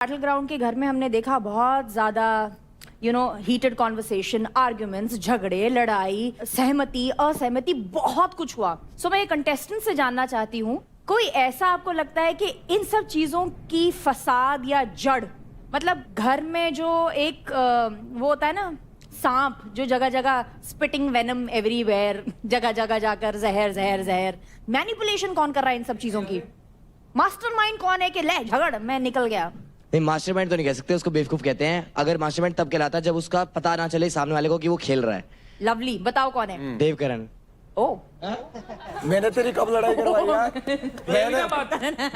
Battle ground के घर में हमने देखा बहुत ज्यादा हीटेड कॉन्वर्सेशन, आर्ग्यूमेंट्स, झगड़े, लड़ाई, सहमति, असहमति, बहुत कुछ हुआ। सो मैं ये कंटेस्टेंट से जानना चाहती हूँ, कोई ऐसा आपको लगता है कि इन सब चीजों की फसाद या जड़, मतलब घर में जो एक वो होता है ना सांप जो जगह जगह स्पिटिंग वेनम एवरीवेयर, जगह जगह जाकर जहर जहर जहर, मैनिपुलेशन कौन कर रहा है इन सब चीजों की? मास्टरमाइंड कौन है कि ले झगड़ मैं निकल गया? नहीं, मास्टरमाइंड तो नहीं कह सकते, उसको बेवकूफ कहते हैं। अगर मास्टरमाइंड तब कहलाता है जब उसका पता ना चले सामने वाले को कि वो खेल रहा है। लवली, बताओ कौन है? देवकरण। ओ मैंने तेरी कब लड़ाई करवाई यार?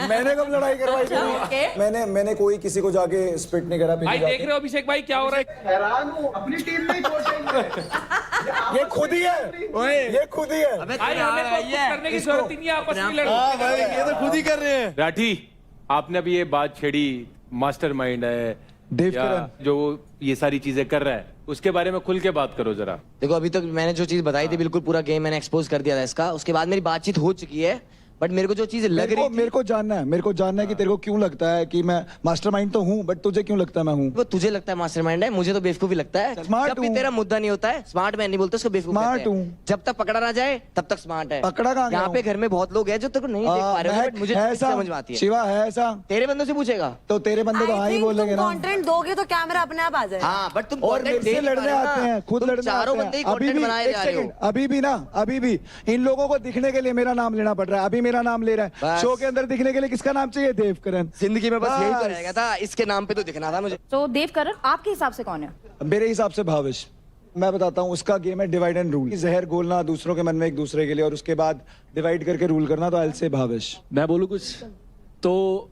मैंने कब लड़ाई करवाई तेरी? मैंने कोई किसी को जाके स्पिट नहीं करा। भाई देख रहे हो अभिषेक भाई क्या हो रहा है? हैरान हूँ, अपनी टीम में ये खुद ही है, ये खुद ही है। भाई हमें तो कुछ करने की जरूरत ही नहीं है, आपस में लड़ो। भाई ये तो खुद ही कर रहे हैं। राठी, आपने अभी ये बात छेड़ी, मास्टरमाइंड है देवकरण जो ये सारी चीजें कर रहा है, उसके बारे में खुल के बात करो जरा। देखो, अभी तक मैंने जो चीज बताई थी बिल्कुल पूरा गेम मैंने एक्सपोज कर दिया था इसका। उसके बाद मेरी बातचीत हो चुकी है, बट मेरे को जो चीज लग रही थी, मेरे को जानना है कि तेरे को क्यों लगता है कि मैं मास्टरमाइंड तो हूँ, बट तुझे क्यों लगता है मैं हूँ? वो तुझे लगता है मास्टरमाइंड है, मुझे तो बेवकूफी लगता है। स्मार्ट जब भी हूँ। तेरा मुद्दा नहीं होता है, स्मार्ट मैं नहीं बोलता, उसको बेवकूफ कहते स्मार्ट हैं। हूँ। जब तक पकड़ा ना जाए तब तक स्मार्ट है। पकड़ा कहाँ गया यहाँ पे हूँ? घर में बहुत लोग हैं जो तेरे को नहीं देख पा रहे हो, बट मुझे है समझ में आती है। शिवा है ऐसा? तेरे बंदों से पूछेगा तो तेरे बंदे तो हाँ ही बोलेंगे ना। कंटेंट दोगे तो कैमरा अपने आप आ जाएगा। हाँ, बट तुम और content मेरे दे से नहीं पा लड़ने रहे हो आते ना। हैं, खुद तुम लड़ने चारों आते बंदे ही हैं। कंटेंट बनाए जा रहे हो। अभी भी इन लोगों को दिखने के लिए मेरा नाम लेना पड़ रहा है। अभी मेरा नाम ले रहा है बस। शो के अंदर, दिखने के लिए किसका नाम चाहिए? देवकरण। जिंदगी में बस यही तो बस। रहेगा था, इसके नाम पे तो दिखना था मुझे। तो देवकरण आपके हिसाब से कौन है? मेरे हिसाब से भावेश। मैं बताता हूँ, उसका गेम है डिवाइड एंड रूल। जहर घोलना दूसरों के मन में एक दूसरे के लिए, और उसके बाद डिवाइड करके रूल करना। तो आई से भावेश। मैं बोलूँ कुछ तो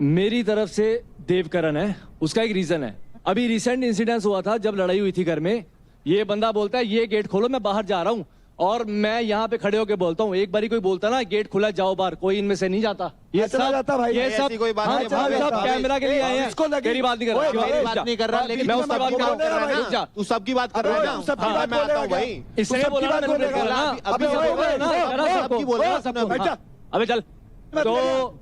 मेरी तरफ से देवकरण है। उसका एक रीजन है। अभी रिसेंट इंसिडेंस हुआ था जब लड़ाई हुई थी घर में। ये बंदा बोलता है ये गेट खोलो, मैं बाहर जा रहा हूँ, और मैं यहाँ पे खड़े होके बोलता हूँ। एक बारी कोई बोलता ना गेट खुला जाओ बाहर, कोई इनमें से नहीं जाता। ये चला सब जाता भाई। ये ऐसी सब कोई बात हाँ, नहीं है, सब भावेश। कैमरा के लिए आए हैं। इसको लगे- तेरी बात नहीं कर ओए, रहा, भावेश, बात नहीं कर रहा, लेकिन मैं मैं उसकी बात कर रहा हूँ। रुक जा। तू सबकी बात कर रहा है ना? तू सबकी हाँ, बात मैं आता हूँ बोलेगा भाई। क्या? इसने तू बोला सबकी मैंने बात बोला बोलेगा? ना, अबे अभी ओए, बोला ना, ओए, करा ओए, सबको, ओए, बोला ओए, सबको। बैठ जा। अबे चल। तो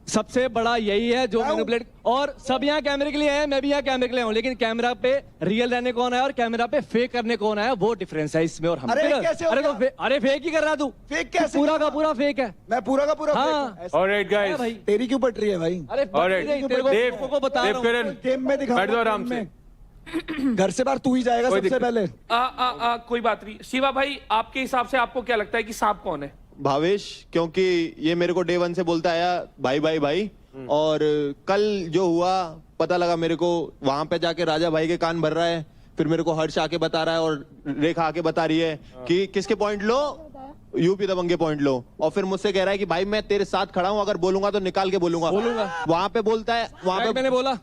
सबसे बड़ा यही है जो मैनिपुलेट, और सब यहाँ कैमरे के लिए है, मैं भी यहाँ कैमरे के लिए हूँ, लेकिन कैमरा पे रियल रहने कौन है और कैमरा पे फेक करने कौन है, वो डिफरेंस है इसमें और हम। अरे कैसे हो अरे गया? तो अरे फेक ही कर रहा तू। फेक कैसे? पूरा का पूरा फेक है। मैं पूरा का पूरा हाँ। फेक हूँ। ऐसा- ऑलराइट गाइस, भाई तेरी क्यों पट रही है भाई? अरे Alright. तेरे को बता रहा हूँ। देवकरण गेम में दिखा। बैठ जाओ आराम से। घर से बाहर तू ही जाएगा कोई सबसे दिक्कत- पहले। कोई बात नहीं। शिवा भाई, आपके हिसाब से आपको क्या लगता है कि सांप कौन है? भावेश, क्योंकि ये मेरे को डे 1 से बोलता आया भाई भाई भाई, और कल जो हुआ पता लगा मेरे को, वहां पे जाके राजा भाई के कान भर रहा है, फिर मेरे को हर्ष आके बता रहा है और रेखा आके बता रही है कि किसके पॉइंट लो, यूपी दबंग के पॉइंट लो, और फिर मुझसे कह रहा है कि भाई मैं तेरे साथ खड़ा हूं, अगर बोलूंगा तो निकाल के बोलूंगा। वहां पे बोलता है, वहां पे मैंने बोला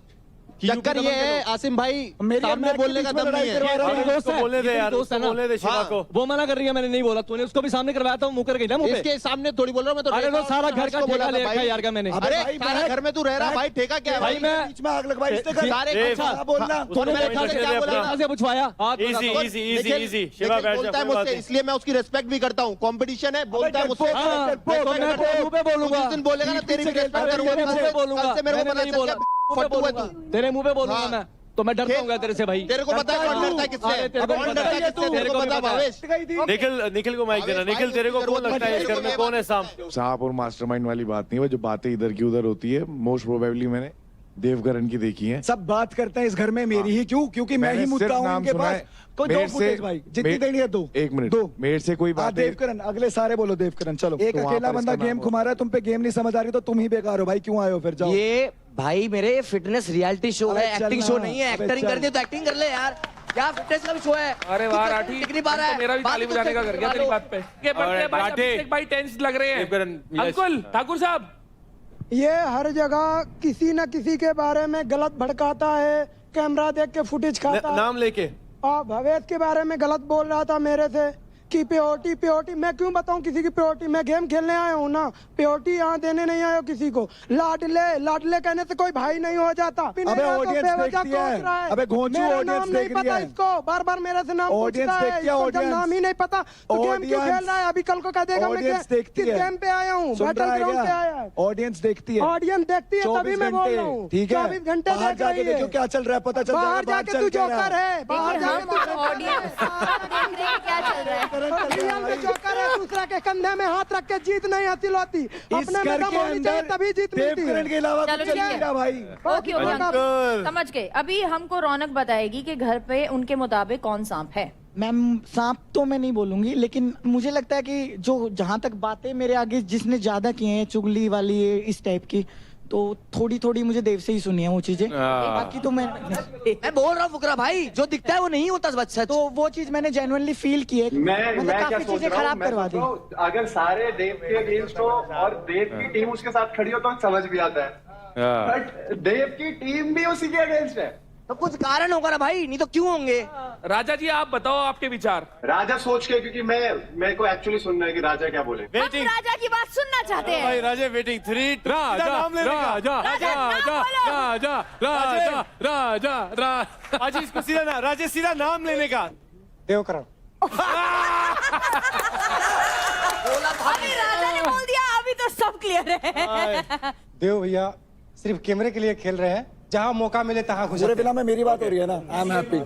चक्कर ये है आसिम भाई, सामने बोलने का दम नहीं है। बोलने दे यार, दोस्त है ना, हाँ। वो मना कर रही है, मैंने नहीं बोला, तूने उसको भी सामने करवाया था, वो मुंह कर गई ना मुंह पे। इसके सामने थोड़ी बोल रहा हूं मैं तो। अरे तो सारा घर का ठेका ले रखा है यार का मैंने। अरे सारा घर में तू रह रहा भाई, ठेका क्या है भाई मैं बीच में आग लगवाई इसने कर। सारे अच्छा बोलना। तूने मेरे घर से क्या बोला? कहाँ से पूछवाया? बोलता है मुझसे, इसलिए मैं उसकी रिस्पेक्ट भी करता हूँ। कंपटीशन है, बोलता है मुझसे। हाँ, मैं तेरे मुंह पे बोलूंगा। जिस दिन बोलेगा ना तेरी भी रिस्पेक्ट करूंगा। तेरे मुंह पे बोलूंगा। कल से मेरे को मैंने पता नहीं चल बोला, गया फट्टू है तू। तेरे मुंह पे बोलूंगा हाँ। मैं, तो मैं डरता हूँ तेरे से भाई। तेरे को पता है कौन डरता है किससे? अरे तेरे को कौन पता डरता है है, किससे? तेरे को पता भावेश? निखिल को माइक देना। निखिल, तेरे को कौन लगता है इस घर में कौन है सांप? सांप और मास्टरमाइंड वाली बात नहीं है, जो बातें इधर की उधर होती है मोस्ट प्रोबेबली मैंने देवकरण की देखी है। सब बात करते हैं इस घर में मेरी ही, क्यों? क्योंकि मैं ही मैंने मुद्दा सिर्फ हूँ नाम इनके सुना पास। है। कोई दो फुटेज भाई, जितनी देनी है दो। एक मिनट, दो। मेरे से कोई हाँ, बात देवकरण, अगले सारे बोलो देवकरण। चलो, एक तो वहाँ अकेला पर बंदा इसका गेम नाम घुमा रहा है, तुम पे गेम नहीं समझ आ रही तो तुम ही बेकार हो भाई। क्यों आए हो फिर? जाओ। ये भाई मेरे फिटनेस रियलिटी शो अबे है, एक्टिंग चल शो ना। नहीं है। अबे एक्टरिंग चल। करनी है तो एक्टिंग कर ले यार, क्या फिटनेस का भी शो है। अरे वाह राठी, दिख नहीं पा रहा है, मेरा भी ताली बजाने का कर गया तेरी बात पे। के बड़े भाई अभिषेक भाई टेंस लग रहे हैं। अंकुल ठाकुर साहब, ये हर जगह किसी न किसी के बारे में गलत भड़काता है, कैमरा देख के फुटेज खाता है। नाम लेके और भवेश के बारे में गलत बोल रहा था मेरे से, कि प्योरिटी मैं क्यों बताऊं किसी की प्योरिटी? मैं गेम खेलने आया हूँ ना, प्योरिटी यहाँ देने नहीं आया हूँ किसी को। लाडले कहने से कोई भाई नहीं हो जाता। अबे ऑडियंस देखती है, अबे घोंचू ऑडियंस देख रही है इसको, बार बार मेरे से नाम ऑडियंस पूछता है, देखती है, इसको जब ऑडियंस नाम ही नहीं पता तो गेम क्यों खेल रहा है? अभी कल को कह देगा मैं ऑडियंस देखती किस है, गेम पे आया हूँ, बैटल ग्राउंड पे आया है। ऑडियंस देखती है, ऑडियंस देखती है तभी मैं बोल रहा हूँ। ठीक है, 24 घंटे बाहर देख जाके रही है। देखो क्या चल रहा है, पता चल जाएगा। बाहर जाके तू जोकर है, बाहर जाके हम ऑडियंस देख रहे हैं क्या चल रहा है। रियल में जोकर है, दूसरा के कंधे में हाथ रख के जीत नहीं हासिल होती, अपने में दम होनी चाहिए तभी जीत मिलती है। देवकरण के अलावा चलो कुछ ठीक नहीं है। रहा भाई। ओके ओके समझ गए। अभी हमको रौनक बताएगी कि घर पे उनके मुताबिक कौन सांप है। मैम सांप तो मैं नहीं बोलूंगी, लेकिन मुझे लगता है कि जो जहां तक बातें मेरे आगे जिसने ज्यादा की हैं, चुगली वाली इस टाइप की, तो थोड़ी थोड़ी मुझे देव से ही सुनी है वो चीजें। बाकी तो मैं बोल रहा हूँ फुकरा भाई, जो दिखता है वो नहीं होता बच्चा। तो वो चीज मैंने जेन्युइनली फील की है। मैं काफी चीजें खराब करवा दी। अगर सारे देव के अगेंस्ट हो और देव की टीम उसके साथ खड़ी हो तो समझ भी आता है, बट देव की टीम भी उसी के अगेंस्ट है तो कुछ कारण होगा ना भाई, नहीं तो क्यों होंगे। राजा जी आप बताओ आपके विचार। राजा सोच के, क्योंकि मेरे को एक्चुअली सुनना है कि राजा क्या बोले। हम राजा की बात सुनना चाहते हैं। भाई राजा वेटिंग 3 राजा आज इसको सीधा ना राजा सीधा नाम लेने का देवकरण। अभी राजा ने बोल दिया, अभी तो सब क्लियर है। देव भैया सिर्फ कैमरे के लिए खेल रहे हैं, जहाँ मौका मिले तहाँ घुस पूरे फिल्म में मेरी बात हो रही है ना, आई एम हैप्पी।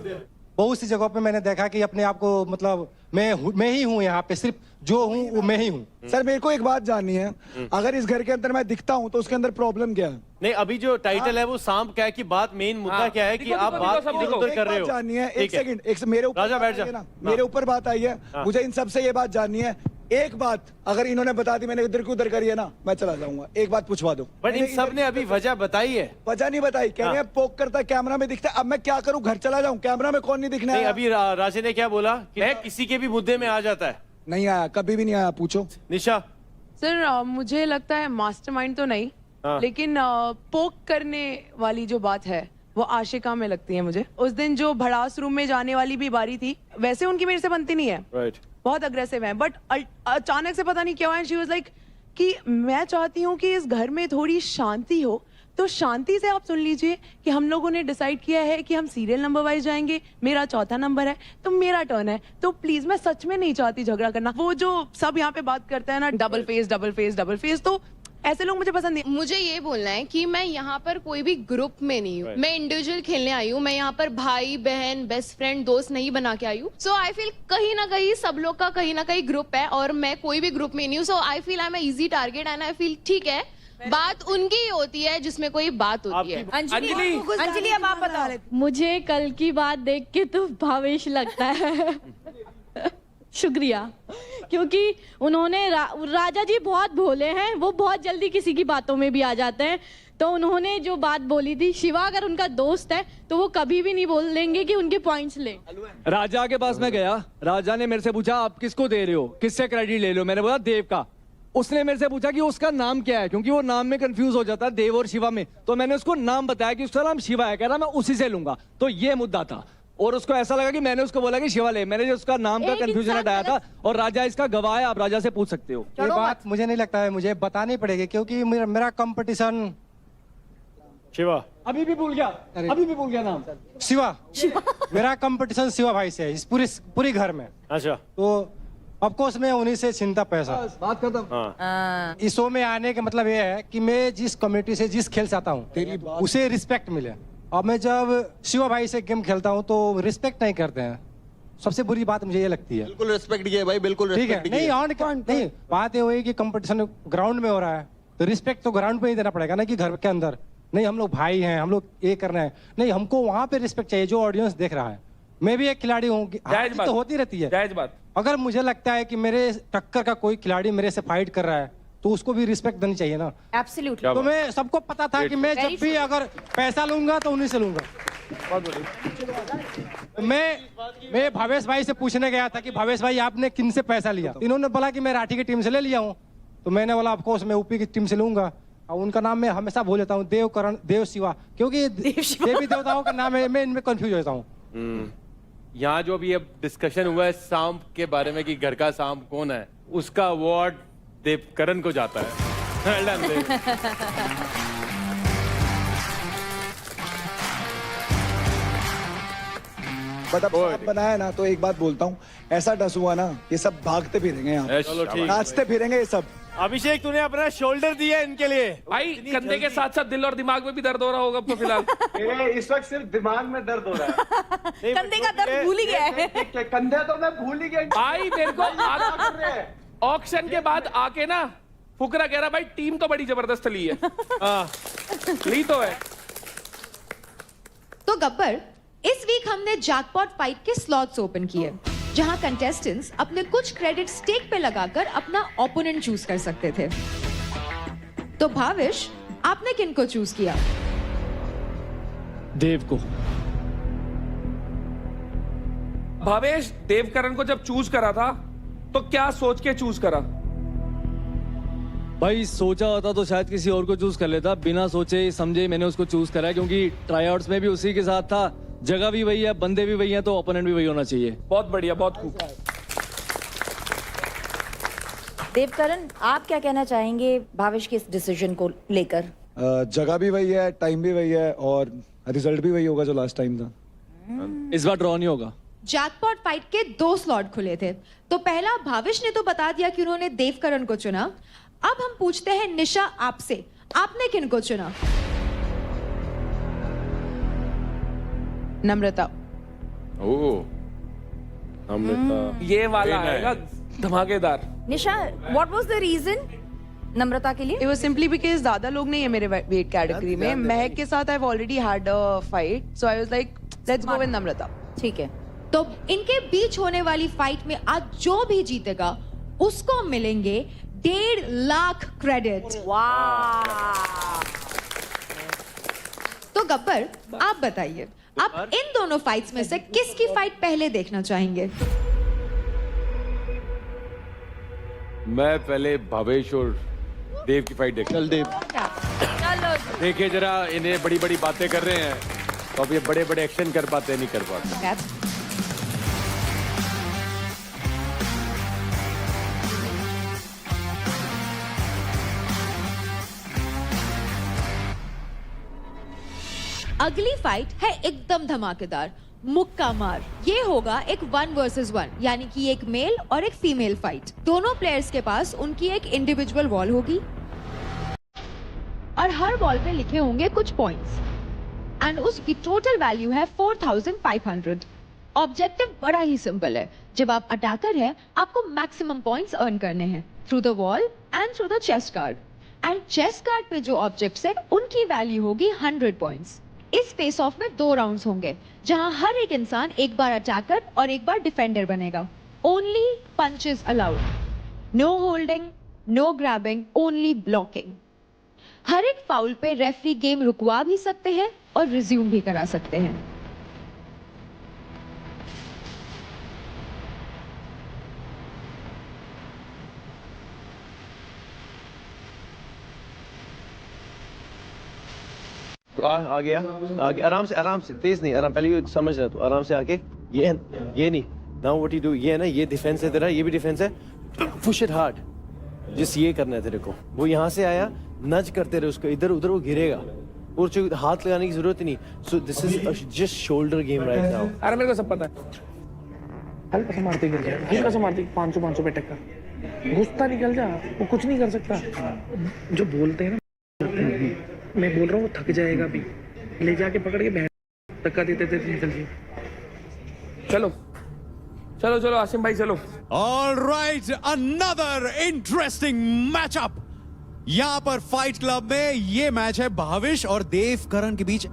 बहुत सी जगहों पे मैंने देखा कि अपने आप को मतलब मैं ही हूँ, यहाँ पे सिर्फ जो हूँ वो मैं ही हूँ। सर मेरे को एक बात जाननी है, अगर इस घर के अंदर मैं दिखता हूँ तो उसके अंदर प्रॉब्लम क्या है? नहीं अभी जो टाइटल है वो सांप क्या है की बात, मेन मुद्दा क्या है कि आप बात इधर उधर कर रहे हो। जाननी है, एक सेकंड, मेरे ऊपर राजा बैठ जा ना, मेरे ऊपर बात आई है, मुझे इन सबसे ये बात जाननी है। एक बात अगर इन्होंने बता दी, मैंने इधर की उधर करी है ना, मैं चला जाऊंगा। एक बात पूछवा दो। बट इन सब ने अभी वजह बताई है। वजह नहीं बताई, कह रहे हैं पोक करता है, कैमरा में दिखता है। अब मैं क्या करूं, घर चला जाऊं, कैमरा में कौन नहीं दिखना है? अभी राजा ने क्या बोला कि मैं किसी के भी मुद्दे में आ जाता है। नहीं आया, कभी भी नहीं आया, पूछो। निशा सर मुझे लगता है मास्टरमाइंड तो नहीं, लेकिन पोक करने वाली जो बात है वो आशिका में लगती है मुझे। उस दिन जो भड़ास रूम में जाने वाली भी बारी थी, वैसे उनकी मेरे से बनती नहीं है, राइट बहुत अग्रेसिव है, बट अचानक से पता नहीं क्या हुआ, शी वाज लाइक कि मैं चाहती हूँ कि इस घर में थोड़ी शांति हो, तो शांति से आप सुन लीजिए कि हम लोगों ने डिसाइड किया है कि हम सीरियल नंबर वाइज जाएंगे, मेरा चौथा नंबर है तो मेरा टर्न है, तो प्लीज मैं सच में नहीं चाहती झगड़ा करना। वो जो सब यहाँ पे बात करते हैं ना, डबल फेस, तो ऐसे लोग मुझे पसंद नहीं। मुझे ये बोलना है कि मैं यहाँ पर कोई भी ग्रुप में नहीं हूँ, मैं इंडिविजुअल खेलने आई हूँ। मैं यहाँ पर भाई बहन बेस्ट फ्रेंड दोस्त नहीं बना के आई हूँ। सो आई फील कहीं ना कहीं सब लोग का कहीं ना कहीं ग्रुप है और मैं कोई भी ग्रुप में नहीं हूँ। So I feel I am easy target and I feel ठीक है, बात उनकी ही होती है जिसमें कोई बात होती है। अंजलि अब आप बताओ। मुझे कल की बात देख के तो भावेश लगता है शुक्रिया, क्योंकि उन्होंने राजा जी बहुत भोले हैं, वो बहुत जल्दी किसी की बातों में भी आ जाते हैं। तो उन्होंने जो बात बोली थी, शिवा अगर उनका दोस्त है तो वो कभी भी नहीं बोल देंगे कि उनके पॉइंट्स ले। राजा के पास मैं गया, राजा ने मेरे से पूछा आप किसको दे रहे हो, किससे क्रेडिट ले रहे हो, मैंने बोला देव का। उसने मेरे से पूछा कि उसका नाम क्या है, क्योंकि वो नाम में कंफ्यूज हो जाता है देव और शिवा में। तो मैंने उसको नाम बताया कि उसका नाम शिवा है, कह रहा मैं उसी से लूंगा। तो ये मुद्दा था और उसको ऐसा लगा कि मैंने उसको बोला कि शिवा ले। मैंने जो उसका नाम का कंफ्यूजन हटाया था और राजा इसका गवाह है, आप राजा से पूछ सकते हो। ये बात मुझे नहीं लगता है, मुझे बतानी पड़ेगी, क्योंकि मेरा कंपटीशन शिवा अभी भी भूल गया नाम शिवा मेरा कंपटीशन शिवा भाई से है इस पूरी घर में। अच्छा, तो ऑफ कोर्स मैं उन्हीं से चिंता पैसा बात खत्म। इस शो में आने का मतलब ये है कि मैं जिस कम्युनिटी से जिस खेल से आता हूँ उसे रिस्पेक्ट मिले। और मैं जब शिवा भाई से गेम खेलता हूँ तो रिस्पेक्ट नहीं करते हैं, सबसे बुरी बात मुझे ये लगती है। बिल्कुल रिस्पेक्ट किया भाई, बिल्कुल ठीक है। रिस्पेक्ट नहीं बात ये हुई कि कंपटीशन ग्राउंड में हो रहा है तो रिस्पेक्ट तो ग्राउंड पे ही देना पड़ेगा ना, कि घर के अंदर नहीं हम लोग भाई हैं, हम लोग ये करना है। नहीं, हमको वहां पे रिस्पेक्ट चाहिए जो ऑडियंस देख रहा है। मैं भी एक खिलाड़ी हूँ, तो होती रहती है जायज बात। अगर मुझे लगता है कि मेरे टक्कर का कोई खिलाड़ी मेरे से फाइट कर रहा है तो उसको भी रिस्पेक्ट देनी चाहिए ना। एब्सोल्युटली। तो मैं सबको पता था कि मैं जब भी अगर पैसा लूंगा तो उन्हीं से लूंगा। मैं भावेश भाई से पूछने गया था कि भावेश भाई आपने किन से पैसा लिया, इन्होंने बोला कि मैं राठी की टीम से ले लिया हूँ। तो मैंने बोला ऑफकोर्स मैं यूपी की टीम से लूंगा। और उनका नाम मैं हमेशा भूल जाता हूँ, देवकरण, देव शिवा, क्योंकि देवी देवताओं का नाम है, मैं इनमें कंफ्यूज होता हूँ। यहाँ जो भी अब डिस्कशन हुआ है सांप के बारे में कि घर का सांप कौन है, उसका अवार्ड देवकरण को जाता है। Well done, Dev. बट अब सांप बनाया ना, तो एक बात बोलता हूँ, ऐसा डस हुआ ना, ये सब भागते फिरेंगे यहाँ, चलो ठीक। नाचते फिरेंगे ये सब। अभिषेक तूने अपना शोल्डर दिया इनके लिए। भाई कंधे के साथ साथ दिल और दिमाग में भी दर्द हो रहा होगा तो फिलहाल। मेरे इस वक्त सिर्फ दिमाग में दर्द हो रहा है। कंधे का दर्द भूल ही गया है। कंधे तो मैं भूल ही गया। भाई मेरे को ऑक्शन के बाद आके ना फुकरा कह रहा भाई टीम तो बड़ी जबरदस्त ली है। ली तो है। तो गब्बर, इस वीक हमने जैकपॉट फाइट के स्लॉट्स ओपन किए, जहां कंटेस्टेंट्स अपने कुछ क्रेडिट स्टेक पे लगाकर अपना ओपोनेंट चूज कर सकते थे। तो भाविश, आपने किन को चूज किया? देव को। भावेश, देवकरण को जब चूज करा था तो क्या सोच के चूज करा? भाई सोचा होता तो शायद किसी और को चूज कर लेता, बिना सोचे समझे मैंने उसको चूज करा क्योंकि ट्राईआउट्स में भी उसी के साथ था, जगह भी वही है, बंदे भी वही हैं, तो ओपोनेंट भी वही होना चाहिए। बहुत बढ़िया, बहुत खूब। देवकरण, आप क्या कहना चाहेंगे भावेश के इस डिसीजन को लेकर? जगह भी वही है, टाइम भी वही है, और रिजल्ट भी वही होगा जो लास्ट टाइम था। इस बार ड्रॉ नहीं होगा। जैकपॉट फाइट के 2 स्लॉट खुले थे, तो पहला भाविश ने तो बता दिया कि उन्होंने देवकरण को चुना। अब हम पूछते हैं निशा आपसे, आपने किन को चुना? नम्रता। ओह, नम्रता। ये वाला आएगा धमाकेदार। निशा, व्हाट वाज द रीजन नम्रता के लिए? It was simply because ज्यादा लोग नहीं है मेरे वेट कैटेगरी में। महक के साथ I've already had a fight, so I was like, let's go with नम्रता। ठीक है। तो इनके बीच होने वाली फाइट में आज जो भी जीतेगा उसको मिलेंगे 1.5 लाख क्रेडिट। वाह। तो गब्बर, आप बताइए, आप इन दोनों फाइट्स में से किसकी फाइट पहले देखना चाहेंगे? मैं पहले भावेश और देव की फाइट देखता। चल देव। चलो। देखिए जरा, इन्हें बड़ी बड़ी बातें कर रहे हैं, तो अब ये बड़े बड़े एक्शन कर पाते नहीं कर पाते। अगली फाइट है एकदम धमाकेदार, मुक्का मार। ये होगा एक 1 वर्सेस 1, यानी कि एक मेल और एक फीमेल फाइट। दोनों प्लेयर्स के पास उनकी एक इंडिविजुअल वॉल होगी और हर वॉल पे लिखे होंगे कुछ पॉइंट्स एंड उसकी टोटल वैल्यू है 4500। ऑब्जेक्टिव बड़ा ही सिंपल है, जब आप अटैकर हैं आपको मैक्सिमम पॉइंट्स अर्न करने हैं through the wall and through the chest card. And chest card पे जो ऑब्जेक्ट्स है उनकी वैल्यू होगी 100 पॉइंट्स। इस फेस ऑफ में 2 राउंड्स होंगे, जहां हर एक इंसान एक बार अटैकर और एक बार डिफेंडर बनेगा। Only punches allowed, no holding, no grabbing, only blocking. हर एक फाउल पे रेफरी गेम रुकवा भी सकते हैं और रिज्यूम भी करा सकते हैं। आ गया, आराम से, तेज नहीं, आराम, पहले ये समझ रहा तू, आराम से आके ये नहीं, नाउ व्हाट यू डू, ये है ना, ये डिफेंस है तेरा, ये भी डिफेंस है, पुश इट हार्ड, जिस ये करना है तेरे को। वो यहाँ से आया, नज करते रहे उसको, इधर उधर वो गिरेगा, और हाथ लगाने की जरूरत ही नहीं। So this is just shoulder game right now. अरे मेरे को सब पता है, हल्का सा मारते गिर जाए, हल्का सा मारते 500 पे टक्का, घुसता निकल जा, वो कुछ नहीं कर सकता। जो बोलते हैं ना, मैं बोल रहा हूँ वो थक जाएगा भी, ले जाके पकड़ के धक्का देते निकल जाए। चलो चलो चलो आसिम भाई चलो। All right, another interesting matchup. यहाँ पर फाइट क्लब में ये मैच है भाविश और देवकरण के बीच।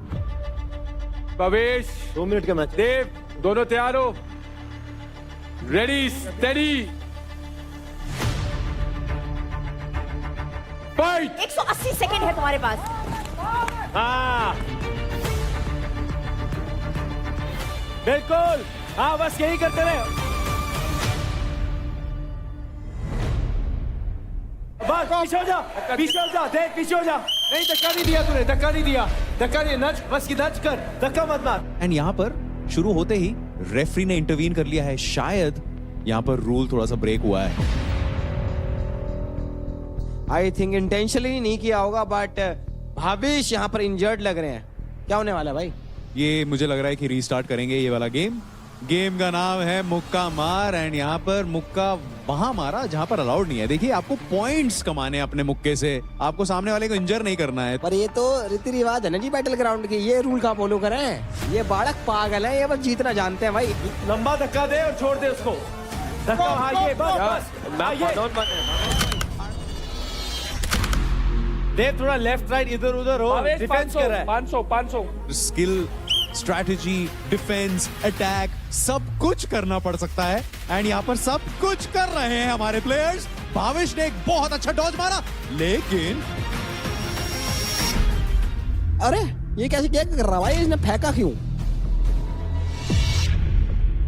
भावेश 2 मिनट का मैच, देव दोनों तैयार हो, रेडी स्टेडी फाइट। 180 सेकंड है तुम्हारे पास। हाँ बिल्कुल, हाँ बस यही करते रहे। बस पीछे हो जा, पीछे हो जा, देख पीछे हो जा। नहीं धक्का नहीं दिया तूने, धक्का नहीं दिया, धक्का नहीं, नच बस की नच कर, धक्का मत मार। एंड यहाँ पर शुरू होते ही रेफरी ने इंटरवीन कर लिया है, शायद यहाँ पर रूल थोड़ा सा ब्रेक हुआ है। आई थिंक इंटेंशनली नहीं किया होगा, बट भावेश यहाँ पर इंजर्ड लग रहे हैं। क्या होने वाला है भाई? ये मुझे लग रहा है कि रीस्टार्ट करेंगे ये वाला गेम। गेम का नाम है मुक्का मार, एंड यहाँ पर मुक्का वहां मारा जहां पर अलाउड नहीं है। देखिए, आपको पॉइंट्स कमाने हैं अपने मुक्के से, आपको सामने वाले को इंजर नहीं करना है। पर ये तो रीति रिवाज है ना जी बैटल ग्राउंड की, ये रूल का फॉलो करें। ये बालक पागल है, ये बस जीतना जानते हैं भाई। लंबा धक्का दे और छोड़ दे उसको। धक्का, हाँ ये बस। देव थोड़ा लेफ्ट राइट इधर उधर हो, डिफेंस कर रहा है। 500 स्किल, स्ट्रैटेजी, डिफेंस, अटैक, सब कुछ करना पड़ सकता है, एंड यहाँ पर सब कुछ कर रहे हैं हमारे प्लेयर्स। भावेश ने एक बहुत अच्छा डॉज मारा, लेकिन अरे ये कैसे क्या कर रहा भाई, इसने फेंका क्यों?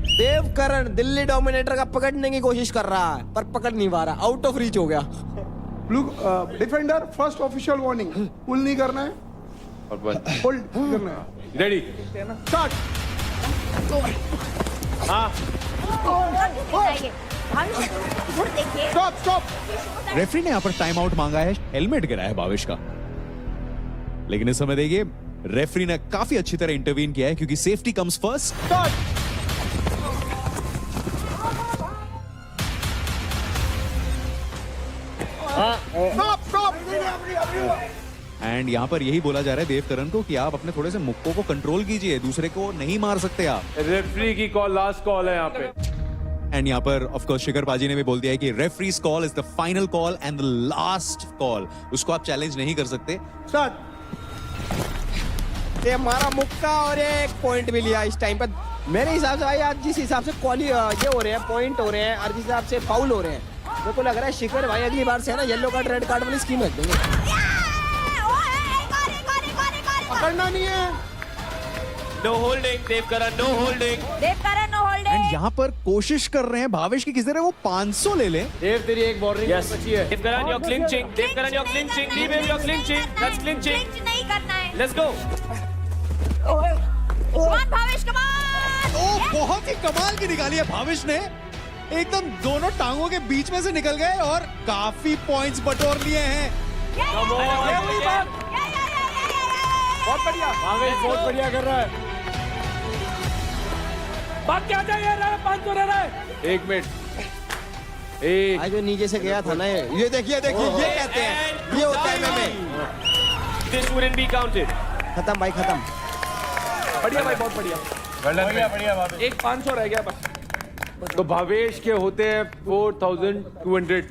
देवकरण दिल्ली डोमिनेटर का पकड़ने की कोशिश कर रहा है, पर पकड़ नहीं पा रहा, आउट ऑफ रीच हो गया। डिफेंडर फर्स्ट ऑफिशियल वार्निंग, पुल नहीं करना है, होल्ड करना है। Ready, start. हाँ, स्टॉप स्टॉप। रेफरी ने यहाँ पर टाइम आउट मांगा है, हेलमेट गिरा है भावेश का, लेकिन इस समय देखिए रेफरी ने काफी अच्छी तरह इंटरवीन किया है, क्योंकि safety comes first. Start. Stop stop. And यहाँ पर यही बोला जा रहा है देवकरण को कि आप अपने थोड़े से मुक्कों को कंट्रोल कीजिए, दूसरे को नहीं मार सकते आप। रेफरी की कॉल लास्ट कॉल है यहाँ पे। एंड यहाँ पर ऑफ कोर्स शिखर पाजी ने भी बोल दिया है कि referees call is the final call and the last call, उसको आप चैलेंज नहीं कर सकते। स्टार्ट। ये हमारा मुक्का और एक पॉइंट भी लिया इस टाइम पर। मेरे हिसाब से भाई आज जिस हिसाब से ये हो रहे हैं, पॉइंट हो रहे हैं, और जिस हिसाब से फाउल हो रहे हैं, मेरे को लग रहा है शिखर भाई अगली बार से है ना येलो कार्ड रेड कार्ड वाली स्कीम रख देंगे। पकड़ना नहीं है। No holding Devkaran, no holding. And यहाँ पर कोशिश कर रहे हैं भावेश की किसी तरह वो 500 ले लें। देव तेरी एक वार्निंग बची है। Devkaran you're clinching, Devkaran you're clinching, leave him, you're clinching, that's clinching. नहीं करना है। Let's go. भावेश कमाल। बहुत ही कमाल की निकाली है भावेश ने, एकदम दोनों टांगों के बीच में से निकल गए और काफी पॉइंट्स बटोर लिए हैं। बहुत बढ़िया भावेश, बहुत बढ़िया कर रहा है। बात क्या चाहिए? 500 रह रहा है। 1 मिनट, आज जो नीचे से गया था ना, ये देखिए देखिए, ये कहते हैं, ये होता है में। This wouldn't be counted. खत्म भाई खत्म। बढ़िया भाई, बहुत बढ़िया। बढ़िया। एक 500 रह गया बस। तो भावेश के होते हैं 4200